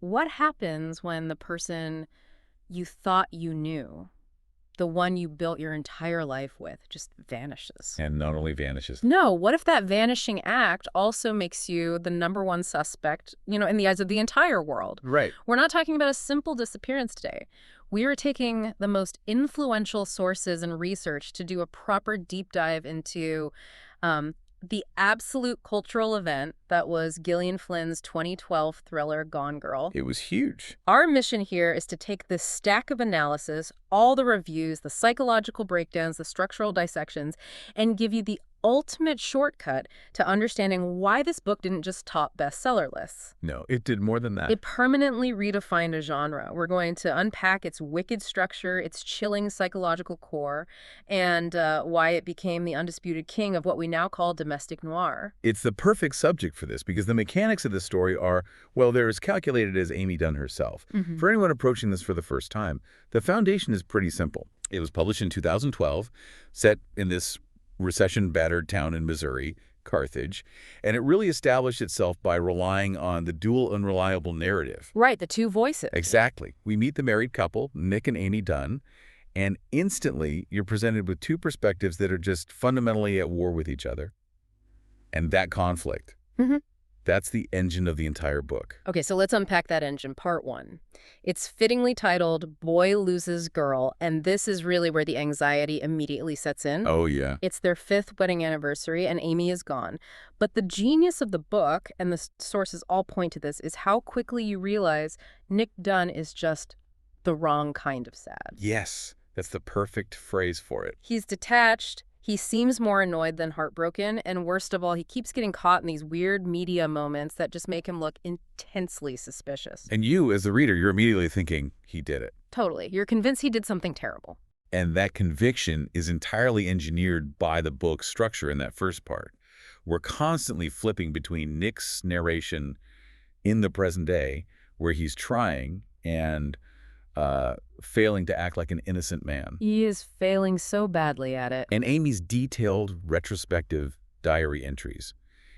what happens when the person you thought you knew, the one you built your entire life with, just vanishes? And not only vanishes. No, what if that vanishing act also makes you the number one suspect, in the eyes of the entire world? Right. We're not talking about a simple disappearance today. We are taking the most influential sources and research to do a proper deep dive into the absolute cultural event that was Gillian Flynn's 2012 thriller Gone Girl. It was huge. Our mission here is to take this stack of analysis, all the reviews, the psychological breakdowns, the structural dissections, and give you the ultimate shortcut to understanding why this book didn't just top bestseller lists. No, it did more than that. It permanently redefined a genre. We're going to unpack its wicked structure, its chilling psychological core, and why it became the undisputed king of what we now call domestic noir. It's the perfect subject for this because the mechanics of the story are, well, they're as calculated as Amy Dunn herself. For anyone approaching this for the first time, the foundation is pretty simple. It was published in 2012, set in this recession-battered town in Missouri, Carthage, and it really established itself by relying on the dual unreliable narrative. Right, the two voices. Exactly. We meet the married couple, Nick and Amy Dunn, and instantly you're presented with two perspectives that are just fundamentally at war with each other. And that conflict, that's the engine of the entire book. Okay, so let's unpack that engine. Part one. It's fittingly titled Boy Loses Girl, and this is really where the anxiety immediately sets in. Oh, yeah. It's their 5th wedding anniversary, and Amy is gone. But the genius of the book, and the sources all point to this, is how quickly you realize Nick Dunn is just the wrong kind of sad. Yes, that's the perfect phrase for it. He's detached. He seems more annoyed than heartbroken, and worst of all, he keeps getting caught in these weird media moments that just make him look intensely suspicious. And you, as the reader, you're immediately thinking, he did it. Totally. You're convinced he did something terrible. And that conviction is entirely engineered by the book's structure in that first part. We're constantly flipping between Nick's narration in the present day, where he's trying and failing to act like an innocent man. He is failing so badly at it. And Amy's detailed, retrospective diary entries.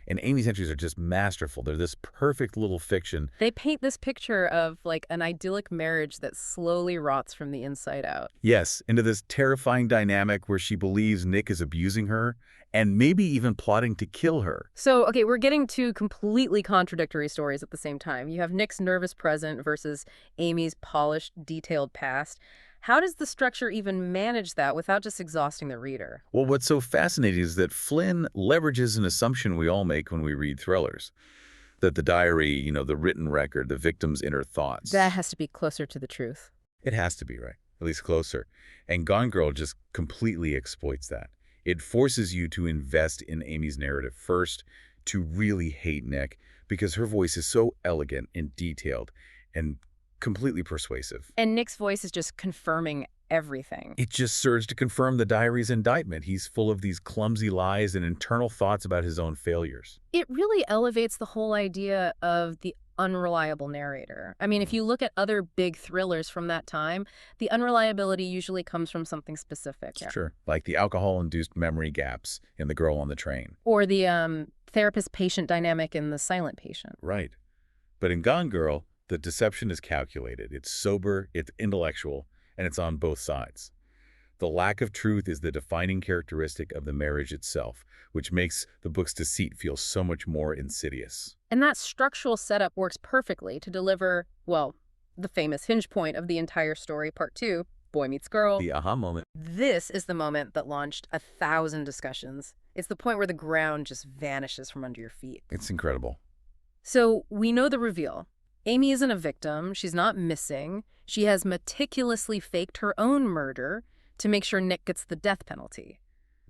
And Amy's entries are just masterful. They're this perfect little fiction. They paint this picture of like an idyllic marriage that slowly rots from the inside out. Yes, into this terrifying dynamic where she believes Nick is abusing her and maybe even plotting to kill her. So, okay, we're getting two completely contradictory stories at the same time. You have Nick's nervous present versus Amy's polished, detailed past. How does the structure even manage that without just exhausting the reader? Well, what's so fascinating is that Flynn leverages an assumption we all make when we read thrillers. That the diary, the written record, the victim's inner thoughts. That has to be closer to the truth. It has to be, right? At least closer. And Gone Girl just completely exploits that. It forces you to invest in Amy's narrative first, to really hate Nick, because her voice is so elegant and detailed and completely persuasive. And Nick's voice is just confirming everything. It just serves to confirm the diary's indictment. He's full of these clumsy lies and internal thoughts about his own failures. It really elevates the whole idea of the unreliable narrator. I mean, if you look at other big thrillers from that time, the unreliability usually comes from something specific. Sure, like the alcohol-induced memory gaps in The Girl on the Train. Or the therapist-patient dynamic in The Silent Patient. Right. But in Gone Girl, the deception is calculated. It's sober, it's intellectual, and it's on both sides. The lack of truth is the defining characteristic of the marriage itself, which makes the book's deceit feel so much more insidious. And that structural setup works perfectly to deliver, well, the famous hinge point of the entire story, part 2, Boy Meets Girl. The aha moment. This is the moment that launched 1,000 discussions. It's the point where the ground just vanishes from under your feet. It's incredible. So we know the reveal. Amy isn't a victim. She's not missing. She has meticulously faked her own murder to make sure Nick gets the death penalty.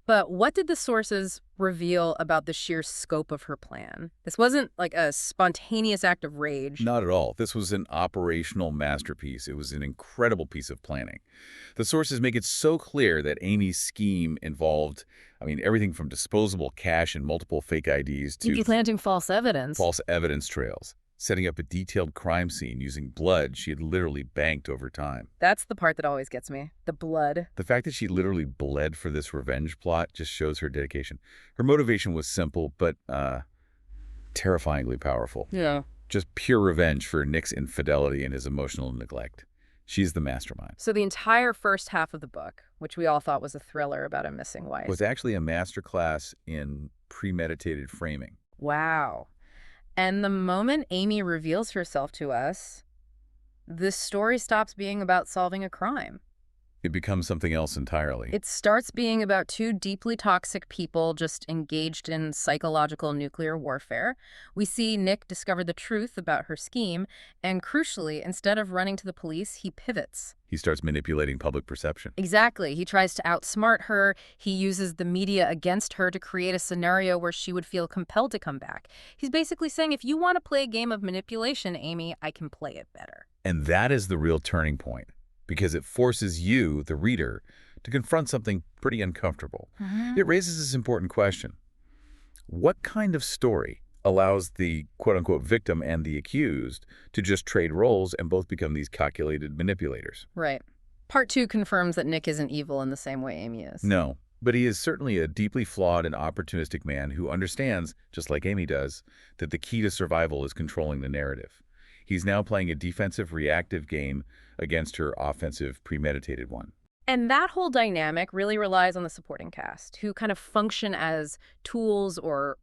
But what did the sources reveal about the sheer scope of her plan? This wasn't like a spontaneous act of rage. Not at all. This was an operational masterpiece. It was an incredible piece of planning. The sources make it so clear that Amy's scheme involved, everything from disposable cash and multiple fake IDs to planting false evidence. False evidence trails. Setting up a detailed crime scene using blood she had literally banked over time. That's the part that always gets me. The blood. The fact that she literally bled for this revenge plot just shows her dedication. Her motivation was simple, but terrifyingly powerful. Yeah. Just pure revenge for Nick's infidelity and his emotional neglect. She's the mastermind. So the entire first half of the book, which we all thought was a thriller about a missing wife. Was actually a masterclass in premeditated framing. Wow. And the moment Amy reveals herself to us, this story stops being about solving a crime. It becomes something else entirely. It starts being about two deeply toxic people just engaged in psychological nuclear warfare. We see Nick discover the truth about her scheme, and crucially, instead of running to the police, he pivots. He starts manipulating public perception. Exactly. He tries to outsmart her. He uses the media against her to create a scenario where she would feel compelled to come back. He's basically saying, if you want to play a game of manipulation, Amy, I can play it better. And that is the real turning point, because it forces you, the reader, to confront something pretty uncomfortable. It raises this important question. What kind of story allows the quote-unquote victim and the accused to just trade roles and both become these calculated manipulators? Right. Part 2 confirms that Nick isn't evil in the same way Amy is. No, but he is certainly a deeply flawed and opportunistic man who understands, just like Amy does, that the key to survival is controlling the narrative. He's now playing a defensive, reactive game against her offensive, premeditated one. And that whole dynamic really relies on the supporting cast, who kind of function as tools or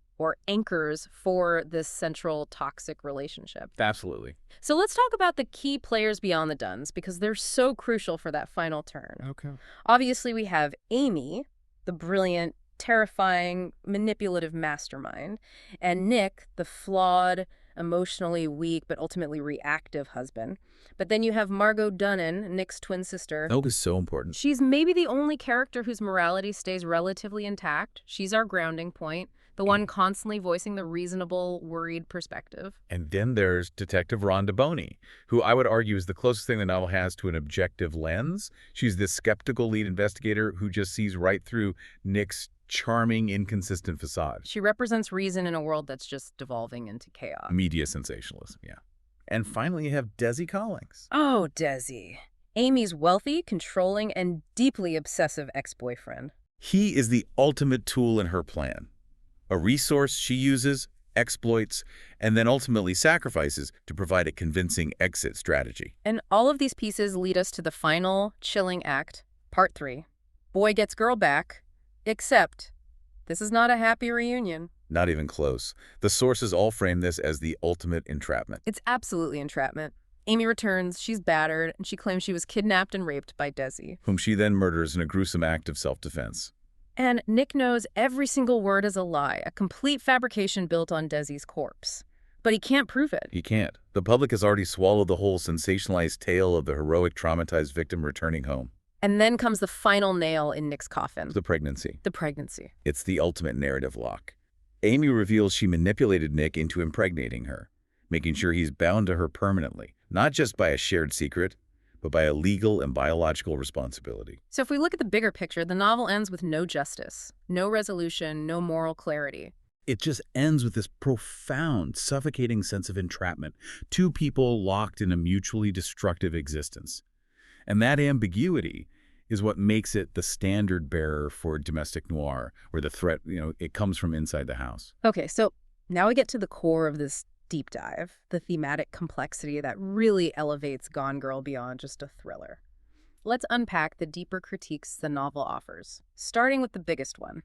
anchors for this central toxic relationship. Absolutely. So let's talk about the key players beyond the Duns, because they're so crucial for that final turn. Okay. Obviously, we have Amy, the brilliant, terrifying, manipulative mastermind, and Nick, the flawed, emotionally weak, but ultimately reactive husband. But then you have Margot Dunnan, Nick's twin sister. That is so important. She's maybe the only character whose morality stays relatively intact. She's our grounding point, the one constantly voicing the reasonable, worried perspective. And then there's Detective Rhonda Boney, who I would argue is the closest thing the novel has to an objective lens. She's this skeptical lead investigator who just sees right through Nick's charming, inconsistent facade. She represents reason in a world that's just devolving into chaos. Media sensationalism, yeah. And finally, you have Desi Collins. Oh, Desi. Amy's wealthy, controlling, and deeply obsessive ex-boyfriend. He is the ultimate tool in her plan. A resource she uses, exploits, and then ultimately sacrifices to provide a convincing exit strategy. And all of these pieces lead us to the final, chilling act, part 3. Boy gets girl back, except this is not a happy reunion. Not even close. The sources all frame this as the ultimate entrapment. It's absolutely entrapment. Amy returns, she's battered, and she claims she was kidnapped and raped by Desi, whom she then murders in a gruesome act of self-defense. And Nick knows every single word is a lie, a complete fabrication built on Desi's corpse. But he can't prove it. He can't. The public has already swallowed the whole sensationalized tale of the heroic, traumatized victim returning home. And then comes the final nail in Nick's coffin. The pregnancy. The pregnancy. It's the ultimate narrative lock. Amy reveals she manipulated Nick into impregnating her, making sure he's bound to her permanently, not just by a shared secret, but by a legal and biological responsibility. So if we look at the bigger picture, the novel ends with no justice, no resolution, no moral clarity. It just ends with this profound, suffocating sense of entrapment, two people locked in a mutually destructive existence. And that ambiguity is what makes it the standard bearer for domestic noir, where the threat, it comes from inside the house. Okay, so now we get to the core of this deep dive, the thematic complexity that really elevates Gone Girl beyond just a thriller. Let's unpack the deeper critiques the novel offers, starting with the biggest one,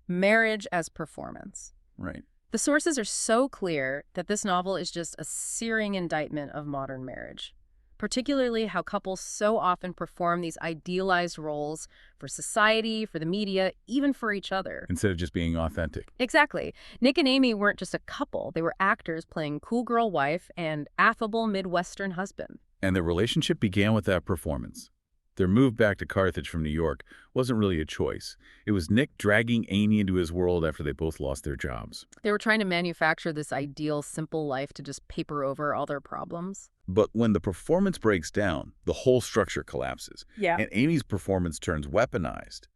marriage as performance. Right. The sources are so clear that this novel is just a searing indictment of modern marriage, particularly how couples so often perform these idealized roles for society, for the media, even for each other. Instead of just being authentic. Exactly. Nick and Amy weren't just a couple. They were actors playing cool girl wife and affable Midwestern husband. And their relationship began with that performance. Their move back to Carthage from New York wasn't really a choice. It was Nick dragging Amy into his world after they both lost their jobs. They were trying to manufacture this ideal, simple life to just paper over all their problems. But when the performance breaks down, the whole structure collapses. Yeah. And Amy's performance turns weaponized.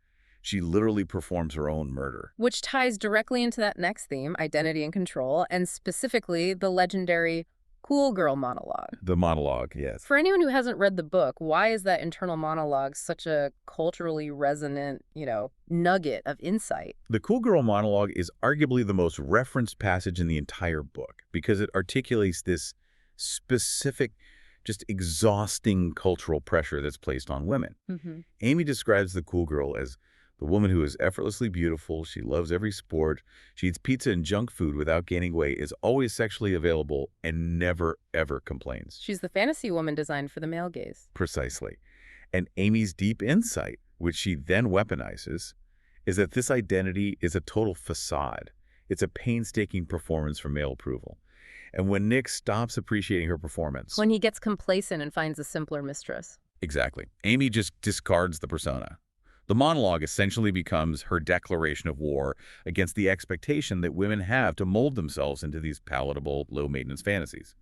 She literally performs her own murder. Which ties directly into that next theme, identity and control, and specifically the legendary Cool girl monologue. The monologue, yes. For anyone who hasn't read the book, why is that internal monologue such a culturally resonant, nugget of insight? The cool girl monologue is arguably the most referenced passage in the entire book because it articulates this specific, just exhausting cultural pressure that's placed on women. Mm-hmm. Amy describes the cool girl as the woman who is effortlessly beautiful, she loves every sport, she eats pizza and junk food without gaining weight, is always sexually available, and never, ever complains. She's the fantasy woman designed for the male gaze. Precisely. And Amy's deep insight, which she then weaponizes, is that this identity is a total facade. It's a painstaking performance for male approval. And when Nick stops appreciating her performance... When he gets complacent and finds a simpler mistress. Exactly. Amy just discards the persona. The monologue essentially becomes her declaration of war against the expectation that women have to mold themselves into these palatable, low-maintenance fantasies.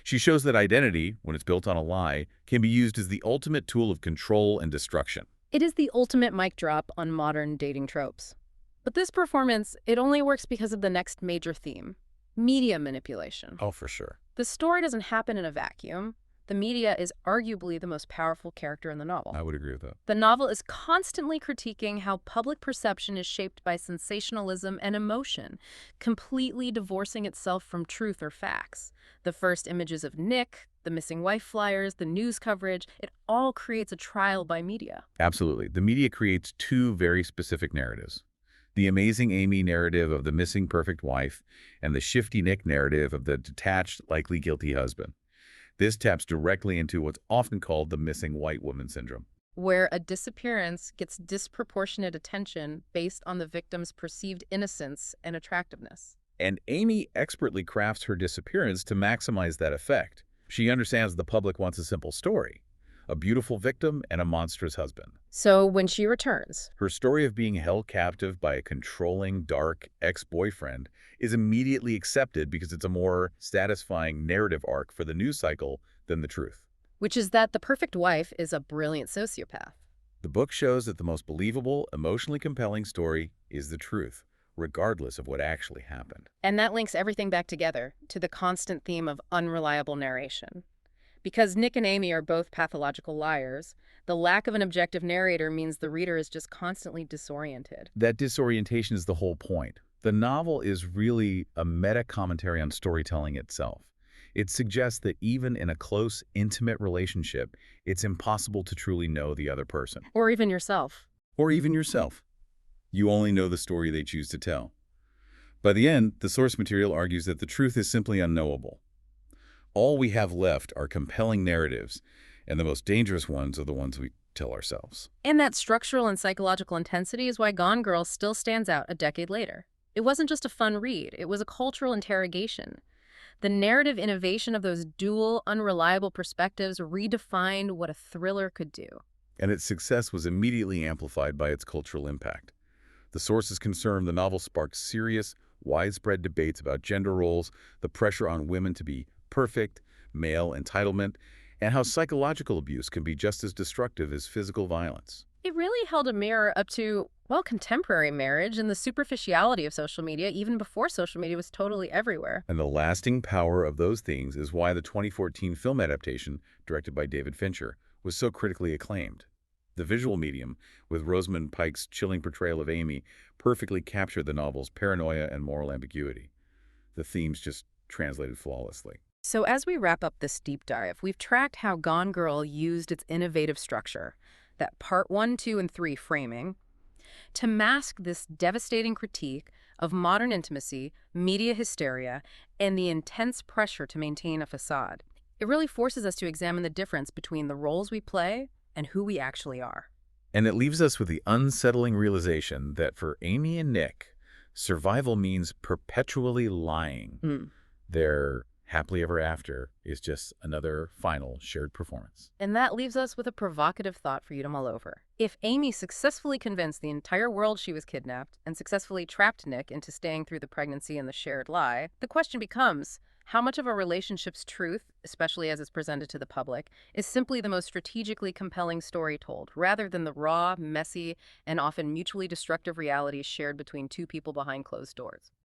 She shows that identity, when it's built on a lie, can be used as the ultimate tool of control and destruction. It is the ultimate mic drop on modern dating tropes. But this performance, it only works because of the next major theme, media manipulation. Oh, for sure. The story doesn't happen in a vacuum. The media is arguably the most powerful character in the novel. I would agree with that. The novel is constantly critiquing how public perception is shaped by sensationalism and emotion, completely divorcing itself from truth or facts. The first images of Nick, the missing wife flyers, the news coverage, it all creates a trial by media. Absolutely. The media creates two very specific narratives. The amazing Amy narrative of the missing perfect wife and the shifty Nick narrative of the detached, likely guilty husband. This taps directly into what's often called the missing white woman syndrome, where a disappearance gets disproportionate attention based on the victim's perceived innocence and attractiveness. And Amy expertly crafts her disappearance to maximize that effect. She understands the public wants a simple story, a beautiful victim and a monstrous husband. So when she returns, her story of being held captive by a controlling, dark ex-boyfriend is immediately accepted because it's a more satisfying narrative arc for the news cycle than the truth. Which is that the perfect wife is a brilliant sociopath. The book shows that the most believable, emotionally compelling story is the truth, regardless of what actually happened. And that links everything back together to the constant theme of unreliable narration. Because Nick and Amy are both pathological liars, the lack of an objective narrator means the reader is just constantly disoriented. That disorientation is the whole point. The novel is really a meta-commentary on storytelling itself. It suggests that even in a close, intimate relationship, it's impossible to truly know the other person. Or even yourself. Or even yourself. You only know the story they choose to tell. By the end, the source material argues that the truth is simply unknowable. All we have left are compelling narratives, and the most dangerous ones are the ones we tell ourselves. And that structural and psychological intensity is why Gone Girl still stands out a decade later. It wasn't just a fun read, it was a cultural interrogation. The narrative innovation of those dual, unreliable perspectives redefined what a thriller could do. And its success was immediately amplified by its cultural impact. The source is concerned the novel sparked serious, widespread debates about gender roles, the pressure on women to be perfect, male entitlement, and how psychological abuse can be just as destructive as physical violence. It really held a mirror up to, well, contemporary marriage and the superficiality of social media, even before social media was totally everywhere. And the lasting power of those themes is why the 2014 film adaptation, directed by David Fincher, was so critically acclaimed. The visual medium, with Rosamund Pike's chilling portrayal of Amy, perfectly captured the novel's paranoia and moral ambiguity. The themes just translated flawlessly. So as we wrap up this deep dive, we've tracked how Gone Girl used its innovative structure, that part 1, 2, and 3 framing, to mask this devastating critique of modern intimacy, media hysteria, and the intense pressure to maintain a facade. It really forces us to examine the difference between the roles we play and who we actually are. And it leaves us with the unsettling realization that for Amy and Nick, survival means perpetually lying. Their happily ever after is just another final shared performance. And that leaves us with a provocative thought for you to mull over. If Amy successfully convinced the entire world she was kidnapped and successfully trapped Nick into staying through the pregnancy and the shared lie, the question becomes, how much of a relationship's truth, especially as it's presented to the public, is simply the most strategically compelling story told, rather than the raw, messy, and often mutually destructive realities shared between two people behind closed doors?